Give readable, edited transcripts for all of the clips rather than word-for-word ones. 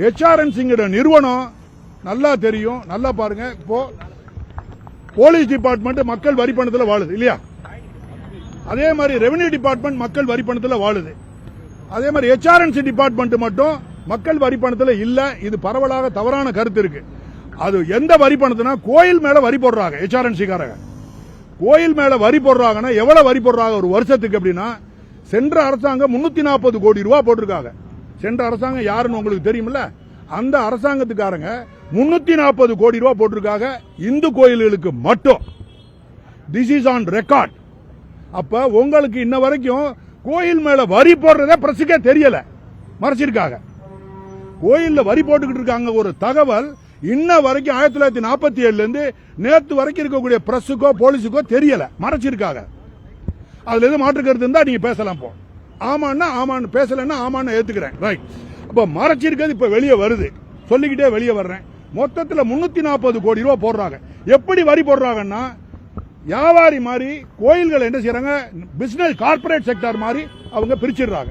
HRNC நிறுவனம் நல்லா தெரியும், நல்லா பாருங்க. இப்போ போலீஸ் டிபார்ட்மெண்ட் மக்கள் வரி பணத்தில் வாழுது இல்லையா? அதே மாதிரி ரெவென்யூ டிபார்ட்மெண்ட் மக்கள் வரி பணத்தில் வாழுது. அதே மாதிரி HRNC டிபார்ட்மெண்ட் மட்டும் மக்கள் வரி பணத்தில் இல்ல. இது பரவலாக தவறான கருத்து இருக்கு. அது எந்த வரி பணத்துனா கோயில் மேல வரி போடுறாங்க. HRNC காரங்க கோயில் மேல வரி போடுறாங்கன்னா எவ்வளவு வரி போடுறாங்க ஒரு வருஷத்துக்கு அப்படின்னா, சென்ற அரசாங்கம் 340 கோடி ரூபாய் போட்டிருக்காங்க. சென்ற அரசாங்கம் யாருன்னு உங்களுக்கு தெரியுமில்ல? அந்த அரசாங்கத்துக்காரங்க 340 கோடி ரூபாய் போட்டிருக்காங்க இந்து கோயில்களுக்கு மட்டும். This is on record. அப்ப உங்களுக்கு இன்ன வரைக்கும் கோயில் மேல வரி போடுறதே பிரசுக்கே தெரியல, மறைச்சிருக்காங்க. கோயில்ல வரி போட்டுக்கிட்டு இருக்காங்க ஒரு தகவல் இன்ன வரைக்கும் 1947 இருந்து நேத்து வரைக்கும் இருக்கக்கூடிய பிரஸுக்கோ போலீஸுக்கோ தெரியல, மறைச்சிருக்காங்க. அதுல எது மாற்று கருத்து இருந்தா நீங்க பேசலாம். போ ஆமான்னா ஆமான்னு, பேசலன்னா ஆமான்னு ஏத்துக்கிறேன். ரைட். அப்ப மறைச்சிருக்கிறது இப்ப வெளியே வருது, சொல்லிக்கிட்டே வெளியே வர்றேன். மொத்தத்தில் 340 கோடி ரூபாய் போடுறாங்க. எப்படி வரி போடுறாங்கன்னா, வியாபாரி மாதிரி கோயில்கள் என்ன செய்யறாங்க, பிசினஸ் கார்பரேட் செக்டர் மாதிரி அவங்க பிரிச்சிடுறாங்க.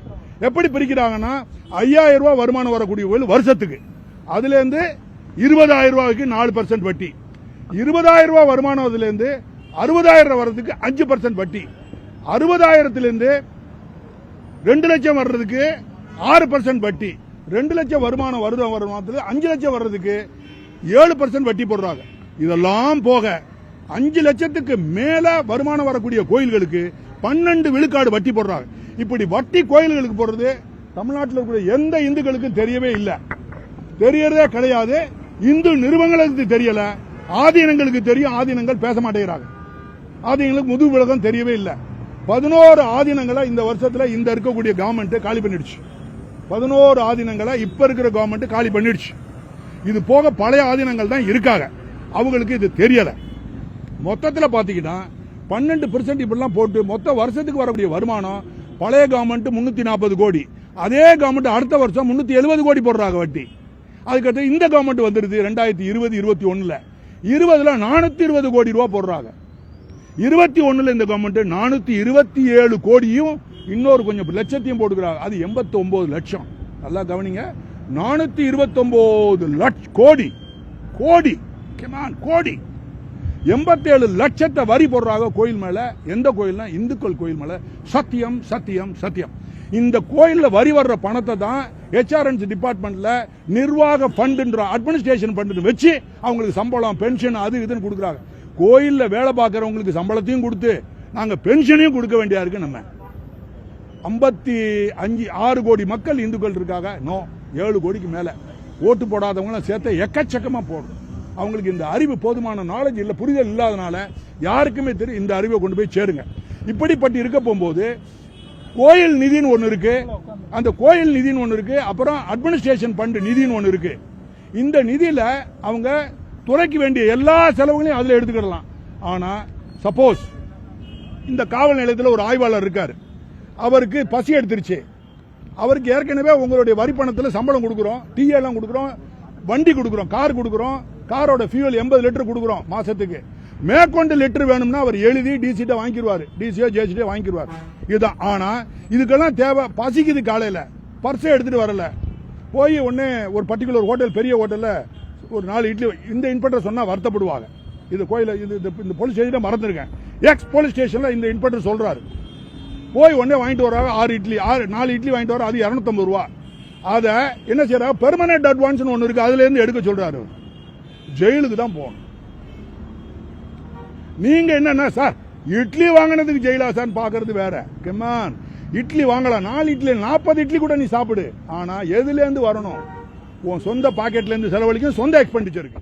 எப்படி பிரிக்கிறாங்கன்னா, 5000 ரூபாய் வருமானம் வரக்கூடிய கோயில் வருஷத்துக்கு அதுல இருந்து 20,000 ரூபாய்க்கு 4% வட்டி, 20,000 ரூபாய் வருமானம் அதுல இருந்து 60,000 வர்றதுக்கு 5% வட்டி, 60,000 2 லட்சம் வர்றதுக்கு 6% வட்டி, 2 லட்சம் வருமானம் வருமானத்தில் 5 லட்சம் வர்றதுக்கு 7% வட்டி போடுறாங்க. இதெல்லாம் போக 5 லட்சத்துக்கு மேல வருமானம் வரக்கூடிய கோயில்களுக்கு 12 விழுக்காடு வட்டி போடுறாங்க. இப்படி வட்டி கோயில்களுக்கு போடுறது தமிழ்நாட்டில் இருக்கிற எந்த இந்துக்களுக்கும் தெரியவே இல்லை, தெரியறதே கிடையாது. இந்து நிறுவனங்களுக்கு தெரியல, ஆதீனங்களுக்கு தெரியும். ஆதீனங்கள் பேச மாட்டேங்கிறாங்க. ஆதீனங்களுக்கு முதுகு விலகம் தெரியவே இல்லை. 11 ஆதீனங்களை இந்த வருஷத்துல இந்த இருக்கக்கூடிய கவர்மெண்ட் காலி பண்ணிடுச்சு. 11 ஆதீனங்களை இப்ப இருக்கிற கவர்மெண்ட் காலி பண்ணிடுச்சு. இது போக பழைய ஆதீனங்கள் தான் இருக்காங்க, அவங்களுக்கு இது தெரியல. மொத்தத்தில் பாத்தீங்கன்னா 12% இப்படிலாம் போட்டு மொத்த வருஷத்துக்கு வரக்கூடிய வருமானம் பழைய கவர்மெண்ட் 340 கோடி, அதே கவர்மெண்ட் அடுத்த வருஷம் 370 கோடி போடுறாங்க வட்டி. அதுக்கடுத்து இந்த கவர்மெண்ட் வந்துருது 2020-21ல 20ல 420 கோடி ரூபாய் போடுறாங்க. 21ல இந்த கவர்மெண்ட் 427 கோடியும் இன்னொரு கொஞ்சம் லட்சத்தையும் போட்டுக்கிறாங்க. அது 89 லட்சம். நல்லா கவனிங்க, 429 லட்சம் கோடி கோடி கோடி 87 லட்சத்தை வரி போடுறாங்க கோயில் மேல. எந்த கோயில்னா இந்துக்கள் கோயில் மேல. சத்தியம் சத்தியம் சத்தியம். இந்த கோயில்ல வரி வர்ற பணத்தை தான் HRNC டிபார்ட்மெண்ட்ல நிர்வாக ஃபண்ட் அட்மினிஸ்ட்ரேஷன் ஃபண்ட் வச்சு அவங்களுக்கு சம்பளம் பென்ஷன் அது இதுன்னு கொடுக்குறாங்க. கோயில்ல வேலை பார்க்கறவங்களுக்கு சம்பளத்தையும் கொடுத்து நாங்க பென்ஷனையும் கொடுக்க வேண்டியா இருக்கு. நம்ம 56 கோடி மக்கள் இந்துக்கள் இருக்காங்க. நோ, 7 கோடிக்கு மேல ஓட்டு போடாதவங்க சேர்த்த எக்கச்சக்கமா போடும். அவங்களுக்கு இந்த அறிவு போதுமான நாலேஜ் இல்ல, புரிதல் இல்லாதனால யாருக்குமே தெரியும். இந்த அறிவை கொண்டு போய் சேருங்க. இப்படிப்பட்டு இருக்க போகும்போது கோயில் நிதின்னு ஒன்னு இருக்கு, அந்த கோயில் நிதின்னு ஒன்னு இருக்கு, அப்புறம் அட்மினிஸ்ட்ரேஷன் ஃபண்ட் நிதின்னு ஒன்னு இருக்கு. இந்த நிதியில அவங்க துறைக்கு வேண்டிய எல்லா செலவுகளையும் அதுல எடுத்துக்கிடலாம். ஆனா சப்போஸ் இந்த காவல் நிலையத்தில் ஒரு ஆய்வாளர் இருக்காரு, அவருக்கு பசி எடுத்துருச்சு, அவருக்கு ஏற்கனவே உங்களுடைய வரி பணத்தில் சம்பளம் கொடுக்குறோம், டீ எல்லாம் கொடுக்குறோம், வண்டி கொடுக்குறோம், கார் கொடுக்குறோம், காரோட ஃபியூல் 80 லிட்டர் கொடுக்குறோம் மாசத்துக்கு. மேற்கொண்டு லிட்டர் வேணும்னா அவர் எழுதி டிசிட்ட வாங்கிடுவார், டிசியோ ஜேசிட்டோ வாங்கிடுவார். இதுதான். ஆனா இதுக்கெல்லாம் தேவை, பசிக்குது, காலையில பர்ஸை எடுத்துட்டு வரல, போய் உடனே ஒரு பர்டிகுலர் ஹோட்டல், பெரிய ஹோட்டல்ல ஒரு 4 இட்லி, இந்த இன்ஸ்பெக்டர் சொன்னா வருத்தப்படுவாங்க. இது கோயில இந்த போலீஸ் ஸ்டேஷன் மறந்துருக்கேன், எக்ஸ் போலீஸ் ஸ்டேஷன்ல இந்த இன்ஸ்பெக்டர் சொல்றாரு, போய் உடனே வாங்கிட்டு வராங்க 4 இட்லி வாங்கிட்டு வர, அது 250 ரூபா. அத என்ன செய்யறாங்க, பெர்மனன்ட் அட்வான்ஸ் ஒன்னு இருக்கு, அதுல இருந்து எடுக்க சொல்றாரு. ஜெயிலுக்கு தான் போகணும். நீங்க என்னன்னா சார் இட்லி வாங்கினதுக்கு ஜெயிலா சார் பாக்குறது வேற. கமான், இட்லி வாங்கலாம், 4 இட்லி 40 இட்லி கூட நீ சாப்பிடு. ஆனா எதுல இருந்து வரணும், உன் சொந்த பாக்கெட்ல இருந்து செலவழிக்கும், சொந்த எக்ஸ்பெண்டிச்சருக்கு.